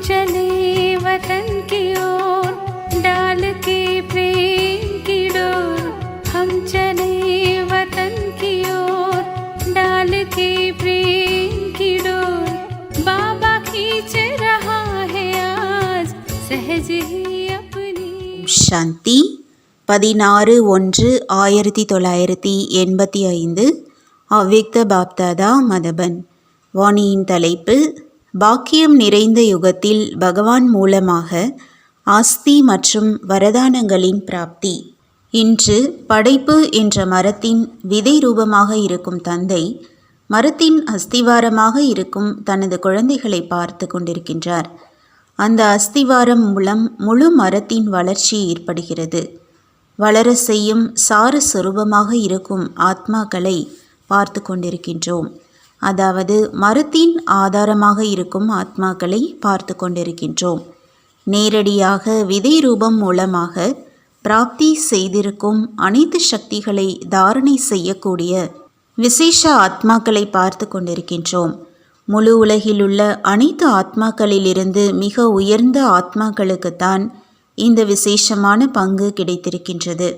चले वतन की ओर डाल के प्रेम की डोर। हम चले वतन की ओर डाल के प्रेम की डोर। बाबा खींच रहा है आज सहज ही अपनी। சாந்தி 16/1/1985 அவ்யக்த பாப்தாதா மதபன். வாணியின் தலைப்பு: பாக்கியம் நிறைந்த யுகத்தில் பகவான் மூலமாக ஆஸ்தி மற்றும் வரதானங்களின் பிராப்தி. இன்று படைப்பு என்ற மரத்தின் விதை ரூபமாக இருக்கும் தந்தை மரத்தின் அஸ்திவாரமாக இருக்கும் தனது குழந்தைகளை பார்த்து கொண்டிருக்கின்றார். அந்த அஸ்திவாரம் மூலம் முழு மரத்தின் வளர்ச்சி ஏற்படுகிறது. வளர செய்யும் சார சொரூபமாக இருக்கும் ஆத்மாக்களை பார்த்து கொண்டிருக்கின்றோம். அதாவது மரத்தின் ஆதாரமாக இருக்கும் ஆத்மாக்களை பார்த்து கொண்டிருக்கின்றோம். நேரடியாக விதை ரூபம் மூலமாக பிராப்தி செய்திருக்கும் அனைத்து சக்திகளை தாரணை செய்யக்கூடிய விசேஷ ஆத்மாக்களை பார்த்து கொண்டிருக்கின்றோம். முழு உலகிலுள்ள அனைத்து ஆத்மாக்களிலிருந்து மிக உயர்ந்த ஆத்மாக்களுக்குத்தான் இந்த விசேஷமான பங்கு கிடைத்திருக்கின்றது.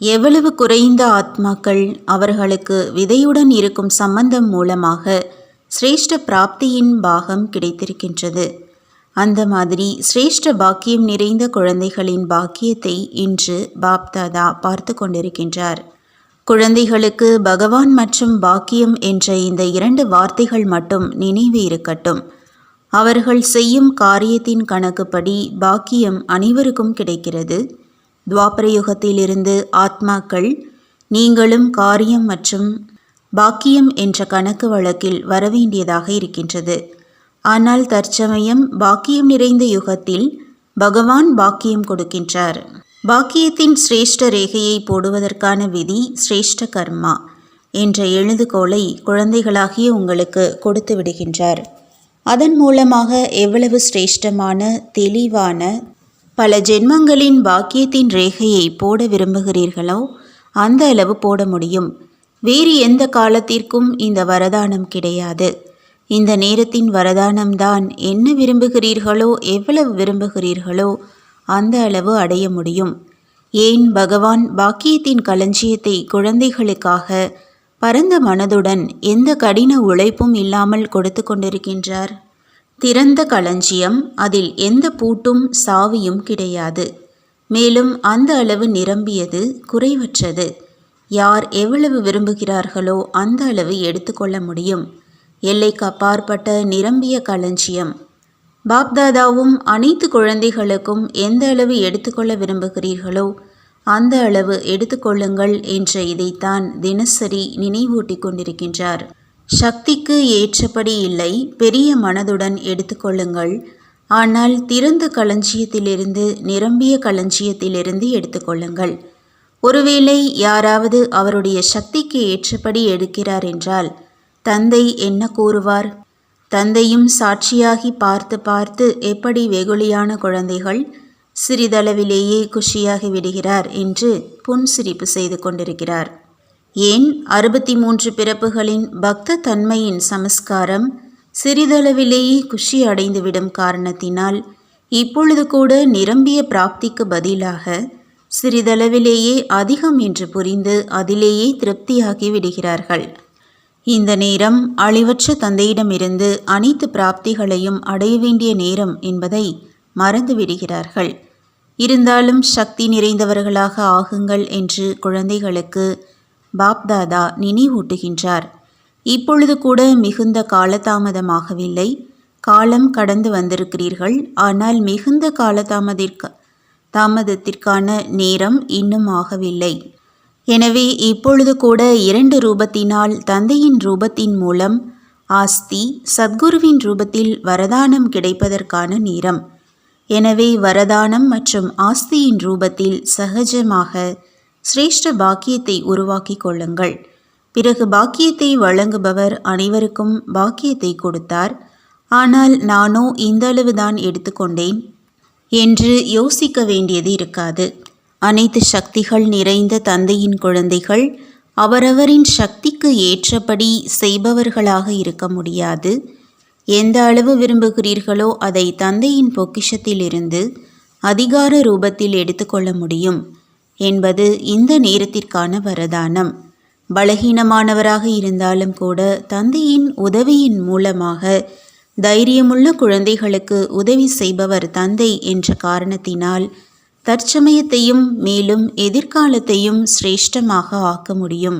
எவ்வளவு குறைந்த ஆத்மாக்கள் அவர்களுக்கு விதையுடன் இருக்கும் சம்பந்தம் மூலமாக சிரேஷ்ட பிராப்தியின் பாகம் கிடைத்திருக்கின்றது. அந்த மாதிரி சிரேஷ்ட பாக்கியம் நிறைந்த குழந்தைகளின் பாக்கியத்தை இன்று பாப்தாதா பார்த்து கொண்டிருக்கின்றார். குழந்தைகளுக்கு பகவான் மற்றும் பாக்கியம் என்ற இந்த 2 வார்த்தைகள் மட்டும் நினைவு இருக்கட்டும். அவர்கள் செய்யும் காரியத்தின் கணக்குப்படி பாக்கியம் அனைவருக்கும் கிடைக்கிறது. துவாபர யுகத்திலிருந்து ஆத்மாக்கள் நீங்களும் காரியம் மற்றும் பாக்கியம் என்ற கணக்கு வழக்கில் வரவேண்டியதாக இருக்கின்றது. ஆனால் தற்சமயம் பாக்கியம் நிறைந்த யுகத்தில் பகவான் பாக்கியம் கொடுக்கின்றார். பாக்கியத்தின் சிரேஷ்ட ரேகையை போடுவதற்கான விதி சிரேஷ்ட கர்மா என்ற எழுதுகோலை குழந்தைகளாகிய உங்களுக்கு கொடுத்து விடுகின்றார். அதன் மூலமாக எவ்வளவு சிரேஷ்டமான தெளிவான பல ஜென்மங்களின் பாக்கியத்தின் ரேகையை போட விரும்புகிறீர்களோ அந்த அளவு போட முடியும். வேறு எந்த காலத்திற்கும் இந்த வரதானம் கிடையாது. இந்த நேரத்தின் வரதானம்தான் என்ன விரும்புகிறீர்களோ எவ்வளவு விரும்புகிறீர்களோ அந்த அளவு அடைய முடியும். ஏன் பகவான் பாக்கியத்தின் களஞ்சியத்தை குழந்தைகளுக்காக பரந்த மனதுடன் எந்த கடின உழைப்பும் இல்லாமல் கொடுத்து கொண்டிருக்கின்றார்? திறந்த களஞ்சியம், அதில் எந்த பூட்டும் சாவியும் கிடையாது. மேலும் அந்த அளவு நிரம்பியது, குறைவற்றது. யார் எவ்வளவு விரும்புகிறார்களோ அந்த அளவு எடுத்துக்கொள்ள முடியும். எல்லைக்கு அப்பாற்பட்ட நிரம்பிய களஞ்சியம். பாப்தாதாவும் அனைத்து குழந்தைகளுக்கும் எந்த அளவு எடுத்துக்கொள்ள விரும்புகிறீர்களோ அந்த அளவு எடுத்துக்கொள்ளுங்கள் என்ற இதைத்தான் தினசரி நினைவூட்டி கொண்டிருக்கின்றார். சக்திக்கு ஏற்றபடி இல்லை, பெரிய மனதுடன் எடுத்துக்கொள்ளுங்கள். ஆனால் திறந்த களஞ்சியத்திலிருந்து நிரம்பிய களஞ்சியத்திலிருந்து எடுத்துக்கொள்ளுங்கள். ஒருவேளை யாராவது அவருடைய சக்திக்கு ஏற்றபடி எடுக்கிறார் என்றால் தந்தை என்ன கூறுவார்? தந்தையும் சாட்சியாகி பார்த்து பார்த்து எப்படி வெகுளியான குழந்தைகள் சிறிதளவிலேயே குஷியாகி விடுகிறார் என்று புன்சிரிப்பு செய்து கொண்டிருக்கிறார். ஏன் 63 பிறப்புகளின் பக்த தன்மையின் சமஸ்காரம் சிறிதளவிலேயே குஷி அடைந்துவிடும் காரணத்தினால் இப்பொழுது கூட நிரம்பிய பிராப்திக்கு பதிலாக சிறிதளவிலேயே அதிகம் என்று புரிந்து அதிலேயே திருப்தியாகி விடுகிறார்கள். இந்த நேரம் அழிவற்ற தந்தையிடமிருந்து அனைத்து பிராப்திகளையும் அடைய வேண்டிய நேரம் என்பதை மறந்து விடுகிறார்கள். இருந்தாலும் சக்தி நிறைந்தவர்களாக ஆகுங்கள் என்று குழந்தைகளுக்கு பாப்தாதா நினைவூட்டுகின்றார். இப்பொழுது கூட மிகுந்த காலதாமதமாகவில்லை. காலம் கடந்து வந்திருக்கிறீர்கள். ஆனால் மிகுந்த தாமதத்திற்கான நேரம் இன்னும் ஆகவில்லை. எனவே இப்பொழுது கூட 2 ரூபத்தினால் தந்தையின் ரூபத்தின் மூலம் ஆஸ்தி சத்குருவின் ரூபத்தில் வரதானம் கிடைப்பதற்கான நேரம். எனவே வரதானம் மற்றும் ஆஸ்தியின் ரூபத்தில் சகஜமாக சிரேஷ்ட பாக்கியத்தை உருவாக்கி கொள்ளுங்கள். பிறகு பாக்கியத்தை வழங்குபவர் அனைவருக்கும் பாக்கியத்தை கொடுத்தார், ஆனால் நானோ இந்த அளவுதான் எடுத்துக்கொண்டேன் என்று யோசிக்க வேண்டியது இருக்காது. அனைத்து சக்திகள் நிறைந்த தந்தையின் குழந்தைகள் அவரவரின் சக்திக்கு ஏற்றபடி செய்பவர்களாக இருக்க முடியாது. எந்த அளவு விரும்புகிறீர்களோ அதை தந்தையின் பொக்கிஷத்திலிருந்து அதிகார ரூபத்தில் எடுத்துக்கொள்ள முடியும் என்பது இந்த நேரத்திற்கான வரதானம். பலகீனமானவராக இருந்தாலும் கூட தந்தையின் உதவியின் மூலமாக தைரியமுள்ள குழந்தைகளுக்கு உதவி செய்பவர் தந்தை என்ற காரணத்தினால் தற்சமயத்தையும் மேலும் எதிர்காலத்தையும் சிரேஷ்டமாக ஆக்க முடியும்.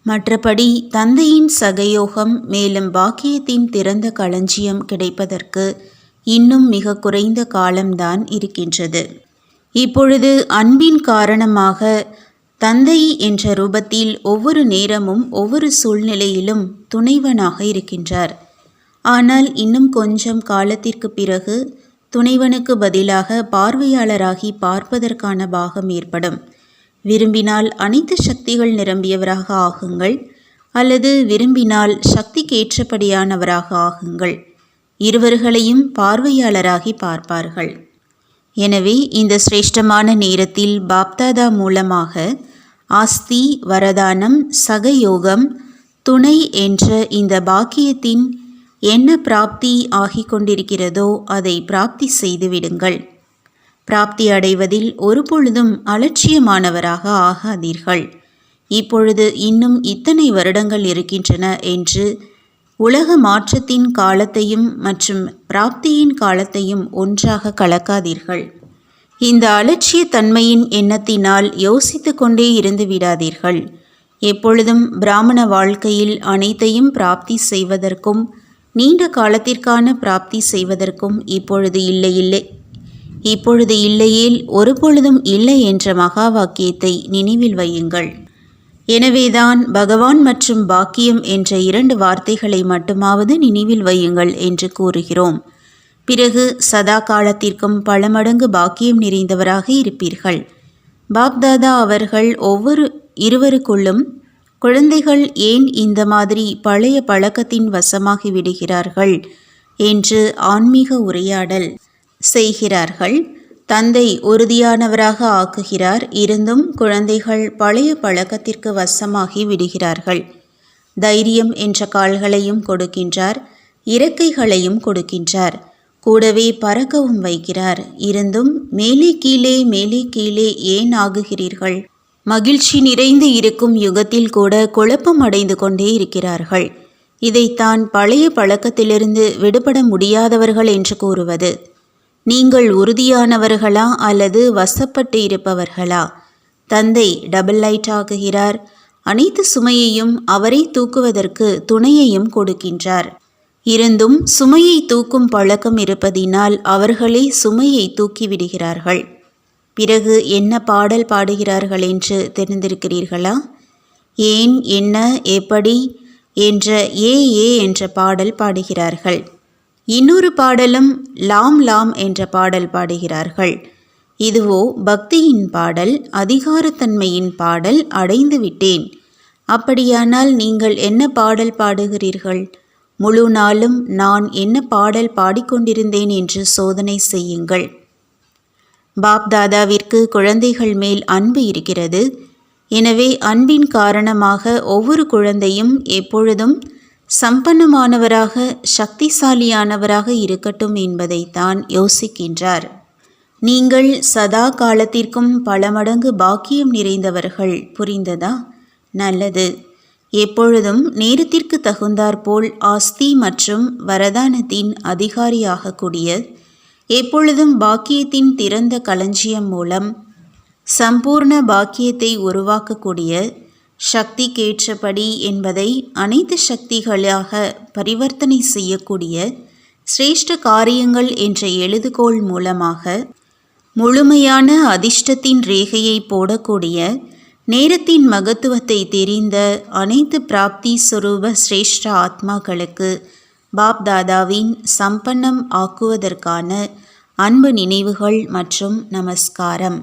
மற்றபடி தந்தையின் சகயோகம் மேலும் பாக்கியத்தின் திறந்த களஞ்சியம் கிடைப்பதற்கு இன்னும் மிக குறைந்த காலம்தான் இருக்கின்றது. இப்பொழுது அன்பின் காரணமாக தந்தை என்ற ரூபத்தில் ஒவ்வொரு நேரமும் ஒவ்வொரு சூழ்நிலையிலும் துணைவனாக இருக்கின்றார். ஆனால் இன்னும் கொஞ்சம் காலத்திற்கு பிறகு துணைவனுக்கு பதிலாக பார்வையாளராகி பார்ப்பதற்கான பாகம் ஏற்படும். விரும்பினால் அனைத்து சக்திகள் நிரம்பியவராக ஆகுங்கள், அல்லது விரும்பினால் சக்திக்கேற்றபடியானவராக ஆகுங்கள். இருவர்களையும் பார்வையாளராகி பார்ப்பார்கள். எனவே இந்த சிரேஷ்டமான நேரத்தில் பாப்தாதா மூலமாக ஆஸ்தி, வரதானம், சகயோகம், துணை என்ற இந்த பாக்கியத்தின் என்ன பிராப்தி ஆகிக் கொண்டிருக்கிறதோ அதை பிராப்தி செய்துவிடுங்கள். பிராப்தி அடைவதில் ஒரு பொழுதும் அலட்சியமானவராக ஆகாதீர்கள். இப்பொழுது இன்னும் இத்தனை வருடங்கள் இருக்கின்றன என்று உலக மாற்றத்தின் காலத்தையும் மற்றும் பிராப்தியின் காலத்தையும் ஒன்றாக கலக்காதீர்கள். இந்த அலட்சிய தன்மையின் எண்ணத்தினால் யோசித்து கொண்டே இருந்து விடாதீர்கள். எப்பொழுதும் பிராமண வாழ்க்கையில் அனைத்தையும் பிராப்தி செய்வதற்கும் நீண்ட காலத்திற்கான பிராப்தி செய்வதற்கும் இப்பொழுது இல்லையேல் ஒரு பொழுதும் இல்லை என்ற மகா வாக்கியத்தை நினைவில் வையுங்கள். எனவேதான் பகவான் மற்றும் பாக்கியம் என்ற 2 வார்த்தைகளை மட்டுமாவது நினைவில் வையுங்கள் என்று கூறுகிறோம். பிறகு சதா காலத்திற்கும் பல மடங்கு பாக்கியம் நிறைந்தவராக இருப்பீர்கள். பாப்தாதா அவர்கள் இருவருக்குள்ளும் குழந்தைகள் ஏன் இந்த மாதிரி பழைய பழக்கத்தின் வசமாகி விடுகிறார்கள் என்று ஆன்மீக உரையாடல் செய்கிறார்கள். தந்தை உறுதியானவராக ஆக்குகிறார், இருந்தும் குழந்தைகள் பழைய பழக்கத்திற்கு வசமாகி விடுகிறார்கள். தைரியம் என்ற கால்களையும் கொடுக்கின்றார், இறக்கைகளையும் கொடுக்கின்றார், கூடவே பறக்கவும் வைக்கிறார். இருந்தும் மேலே கீழே ஏன் ஆகுகிறீர்கள்? மகிழ்ச்சி நிறைந்து இருக்கும் யுகத்தில் கூட குழப்பம் அடைந்து கொண்டே இருக்கிறார்கள். இதைத்தான் பழைய பழக்கத்திலிருந்து விடுபட முடியாதவர்கள் என்று கூறுவது. நீங்கள் உறுதியானவர்களா அல்லது வசப்பட்டு இருப்பவர்களா? தந்தை டபுள் லைட் ஆகுகிறார். அனைத்து சுமையையும் அவரை தூக்குவதற்கு துணையையும் கொடுக்கின்றார். இருந்தும் சுமையை தூக்கும் பழக்கம் இருப்பதினால் அவர்களே சுமையை தூக்கிவிடுகிறார்கள். பிறகு என்ன பாடல் பாடுகிறார்கள் என்று தெரிந்திருக்கிறீர்களா? ஏன், என்ன, எப்படி என்ற ஏ என்ற பாடல் பாடுகிறார்கள். இன்னொரு பாடலும் லாம் லாம் என்ற பாடல் பாடுகிறார்கள். இதுவோ பக்தியின் பாடல், அதிகாரத்தன்மையின் பாடல். அடைந்து விட்டேன். அப்படியானால் நீங்கள் என்ன பாடல் பாடுகிறீர்கள்? முழு நாளும் நான் என்ன பாடல் பாடிக்கொண்டிருந்தேன் என்று சோதனை செய்யுங்கள். பாப்தாதாவிற்கு குழந்தைகள் மேல் அன்பு இருக்கிறது. எனவே அன்பின் காரணமாக ஒவ்வொரு குழந்தையும் எப்பொழுதும் சம்பன்னமானவராக, சக்திசாலியானவராக இருக்கட்டும் என்பதைத்தான் யோசிக்கின்றார். நீங்கள் சதா காலத்திற்கும் பல மடங்கு பாக்கியம் நிறைந்தவர்கள். புரிந்ததா? நல்லது. எப்பொழுதும் நேரத்திற்கு தகுந்தாற்போல் ஆஸ்தி மற்றும் வரதானத்தின் அதிகாரியாகக்கூடிய, எப்பொழுதும் பாக்கியத்தின் திறந்த களஞ்சியம் மூலம் சம்பூர்ண பாக்கியத்தை உருவாக்கக்கூடிய, சக்திக்கேற்றபடி என்பதை அனைத்து சக்திகளாக பரிவர்த்தனை செய்யக்கூடிய சிரேஷ்ட காரியங்கள் என்ற எழுதுகோள் மூலமாக முழுமையான அதிர்ஷ்டத்தின் ரேகையை போடக்கூடிய, நேரத்தின் மகத்துவத்தை தெரிந்த அனைத்து பிராப்தி சுரூப சிரேஷ்ட ஆத்மாக்களுக்கு பாப்தாதாவின் சம்பன்னம் ஆக்குவதற்கான அன்பு நினைவுகள் மற்றும் நமஸ்காரம்.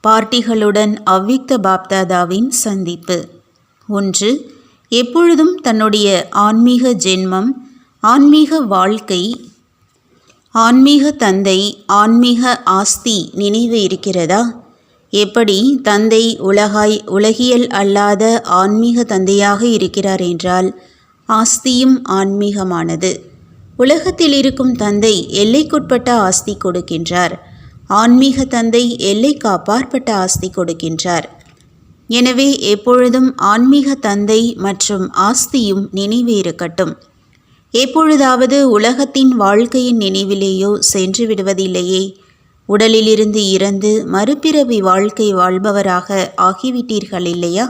பார்ட்டிகளுடன் அவ்விக்த பாப்தாதாவின் சந்திப்பு. 1. எப்பொழுதும் தன்னுடைய ஆன்மீக ஜென்மம், ஆன்மீக வாழ்க்கை, ஆன்மீக தந்தை, ஆன்மீக ஆஸ்தி நினைவு இருக்கிறதா? எப்படி தந்தை உலகியல் அல்லாத ஆன்மீக தந்தையாக இருக்கிறார் என்றால் ஆஸ்தியும் ஆன்மீகமானது. உலகத்தில் இருக்கும் தந்தை எல்லைக்குட்பட்ட ஆஸ்தி கொடுக்கின்றார். ஆன்மீக தந்தை எல்லைக்கு அப்பாற்பட்ட ஆஸ்தி கொடுக்கின்றார். எனவே எப்பொழுதும் ஆன்மீக தந்தை மற்றும் ஆஸ்தியும் நினைவு இருக்கட்டும். எப்பொழுதாவது உலகத்தின் வாழ்க்கையின் நினைவிலேயோ சென்று விடுவதில்லையே. உடலிலிருந்து இறந்து மறுபிறவி வாழ்க்கை வாழ்பவராக ஆகிவிட்டீர்கள் இல்லையா?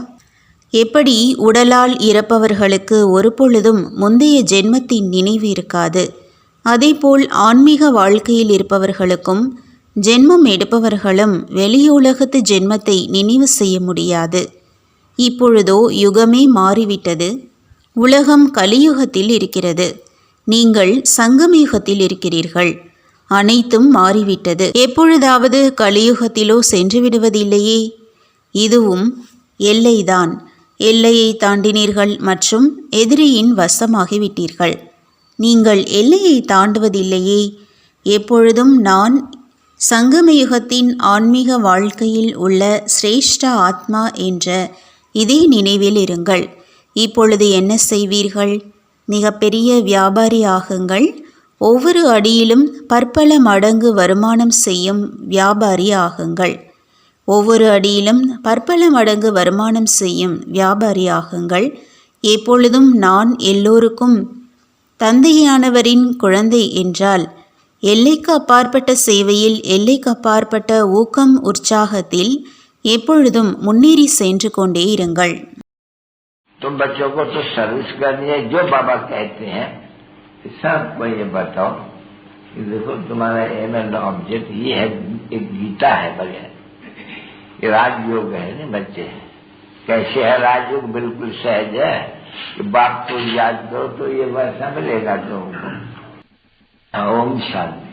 எப்படி உடலால் இறப்பவர்களுக்கு ஒரு பொழுதும் முந்தைய ஜென்மத்தின் நினைவு இருக்காது, அதேபோல் ஆன்மீக வாழ்க்கையில் இருப்பவர்களுக்கும் ஜென்மம் எடுப்பவர்களும் வெளியுலகத்து ஜென்மத்தை நினைவு செய்ய முடியாது. இப்பொழுதோ யுகமே மாறிவிட்டது. உலகம் கலியுகத்தில் இருக்கிறது. நீங்கள் சங்கமயுகத்தில் இருக்கிறீர்கள். அனைத்தும் மாறிவிட்டது. எப்பொழுதாவது கலியுகத்திலோ சென்று விடுவதில்லையே. இதுவும் எல்லைதான். எல்லையை தாண்டினீர்கள் மற்றும் எதிரியின் வசமாகிவிட்டீர்கள். நீங்கள் எல்லையை தாண்டுவதில்லையே. எப்பொழுதும் நான் சங்கமயுகத்தின் ஆன்மீக வாழ்க்கையில் உள்ள சிரேஷ்ட ஆத்மா என்ற இதே நினைவில் இருங்கள். இப்பொழுது என்ன செய்வீர்கள்? மிகப்பெரிய வியாபாரி ஆகுங்கள். ஒவ்வொரு அடியிலும் பற்பல மடங்கு வருமானம் செய்யும் வியாபாரி ஆகுங்கள். ஒவ்வொரு அடியிலும் பற்பல மடங்கு வருமானம் செய்யும் வியாபாரி ஆகுங்கள். எப்பொழுதும் நான் எல்லோருக்கும் தந்தையானவரின் குழந்தை என்றால் எல்லைக்கு அப்பாற்பட்ட சேவையில், எல்லைக்கு அப்பாற்பட்ட ஊக்கம் உற்சாகத்தில் எப்பொழுதும் முன்னேறி சென்று கொண்டே இருங்கள். तुम बच्चों को तो सर्विस करनी है, जो बाबा कहते हैं सबको ये बताओ कि देखो तुम्हारा एम एंड ऑब्जेक्ट ये है, एक गीता है बढ़िया, ये राजयोग है ना बच्चे। कैसे है राजयोग? बिल्कुल सहज है कि बाप को याद करो तो ये वैसा मिलेगा तुमको। ओम शांति।